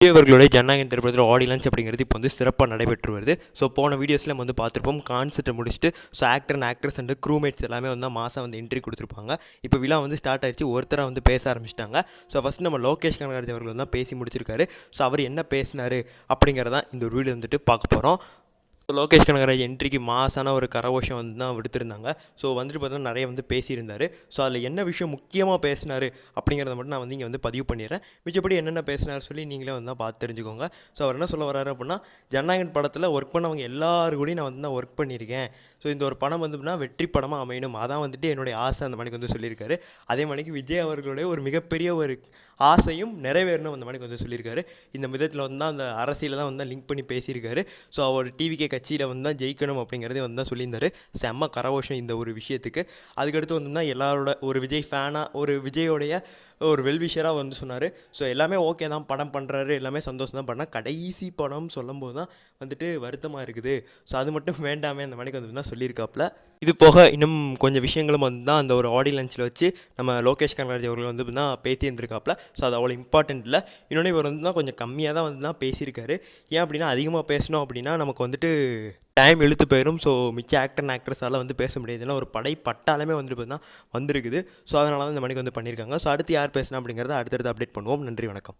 விஜய் அவர்களுடைய ஜனநாயகன் திரைப்படத்தில் ஆடி லான்ச் அப்படிங்கிறது இப்போ வந்து சிறப்பாக நடைபெற்று வருது. ஸோ போன வீடியோஸில் நம்ம வந்து பார்த்துருப்போம். கான்செப்ட்டை முடிச்சுட்டு so actor and actress and க்ரூமேட்ஸ் எல்லாமே வந்து மாதம் வந்து என்ட்ரி கொடுத்துருப்பாங்க. இப்போ விழா வந்து ஸ்டார்ட் ஆயிடுச்சு. ஒருத்தராக வந்து பேச ஆரம்பிச்சிட்டாங்க. ஸோ ஃபஸ்ட் நம்ம லோகேஷ் கனகராஜ் அவர்கள் தான் பேசி முடிச்சிருக்காரு. ஸோ அவர் என்ன பேசினார் அப்படிங்கிறதான் இந்த ஒரு வீடியோ வந்துட்டு பார்க்க போகிறோம். லோகேஷ் கனகராஜ் என்ட்ரிக்கு மாசான ஒரு கரகோஷம் வந்து தான் விடுத்திருந்தாங்க. ஸோ வந்துட்டு பார்த்தீங்கன்னா நிறைய வந்து பேசியிருந்தார். ஸோ அதில் என்ன விஷயம் முக்கியமாக பேசினார் அப்படிங்கிறத மட்டும் நான் வந்து இங்கே வந்து பதிவு பண்ணிடுறேன். மிச்சப்படி என்னென்ன பேசினார் சொல்லி நீங்களே வந்து தான் பார்த்து தெரிஞ்சுக்கோங்க. ஸோ அவர் என்ன சொல்ல வர்றாரு அப்படின்னா, ஜனநாயகன் படத்தில் ஒர்க் பண்ணவங்க எல்லாரும் கூடயும் நான் வந்து தான் ஒர்க் பண்ணியிருக்கேன். ஸோ இந்த ஒரு படம் வந்து வெற்றி படமாக அமையணும், அதான் வந்துட்டு என்னுடைய ஆசை அந்த மணிக்கு வந்து சொல்லியிருக்காரு. அதே மணிக்கு விஜய் அவர்களுடைய ஒரு மிகப்பெரிய ஒரு ஆசையும் நிறைவேறணும் அந்த மணிக்கு வந்து சொல்லியிருக்காரு. இந்த விதத்தில் வந்து தான் அந்த அரசியலை தான் வந்து லிங்க் பண்ணி பேசியிருக்காரு. ஸோ அவர் டிவிகே கட்சியில் வந்து தான் ஜெயிக்கணும் அப்படிங்கிறதே வந்து தான் சொல்லியிருந்தார். செம்ம கரகோஷம் இந்த ஒரு விஷயத்துக்கு. அதுக்கடுத்து வந்து தான் எல்லாரோட ஒரு விஜய் ஃபேனாக ஒரு விஜயோடைய ஒரு வெல்விஷராக வந்து சொன்னார். ஸோ எல்லாமே ஓகே தான், படம் பண்ணுறாரு, எல்லாமே சந்தோஷம் தான். பண்ணால் கடைசி படம் சொல்லும்போது தான் வந்துட்டு வருத்தமாக இருக்குது. ஸோ அது மட்டும் வேண்டாமே அந்த மணிக்கு வந்து தான் சொல்லியிருக்காப்புல. இது போக இன்னும் கொஞ்சம் விஷயங்களும் வந்து தான் அந்த ஒரு ஆடி லஞ்சில் வச்சு நம்ம லோகேஷ் கனகராஜ் அவர்கள் வந்து தான் பேசியிருந்திருக்காப்புல. ஸோ அது அவ்வளோ இம்பார்ட்டன்ட் இல்லை. இன்னொன்று இவர் வந்து தான் கொஞ்சம் கம்மியாக தான் வந்து தான் பேசியிருக்காரு. ஏன் அப்படின்னா, அதிகமாக பேசணும் அப்படின்னா நமக்கு வந்துட்டு டைம் இழுத்து போயிடும். ஸோ மிச்ச ஆக்டர் அண்ட் ஆக்ட்ரஸால் வந்து பேச முடியாது. ஏன்னா ஒரு படை பட்டாலுமே வந்துட்டு பார்த்தீங்கன்னா வந்திருக்குது. ஸோ அதனால தான் இந்த மணிக்கு வந்து பண்ணியிருக்காங்க. ஸோ அடுத்து யார் பேசினா அப்படிங்கிறத அடுத்தடுத்து அப்டேட் பண்ணுவோம். நன்றி, வணக்கம்.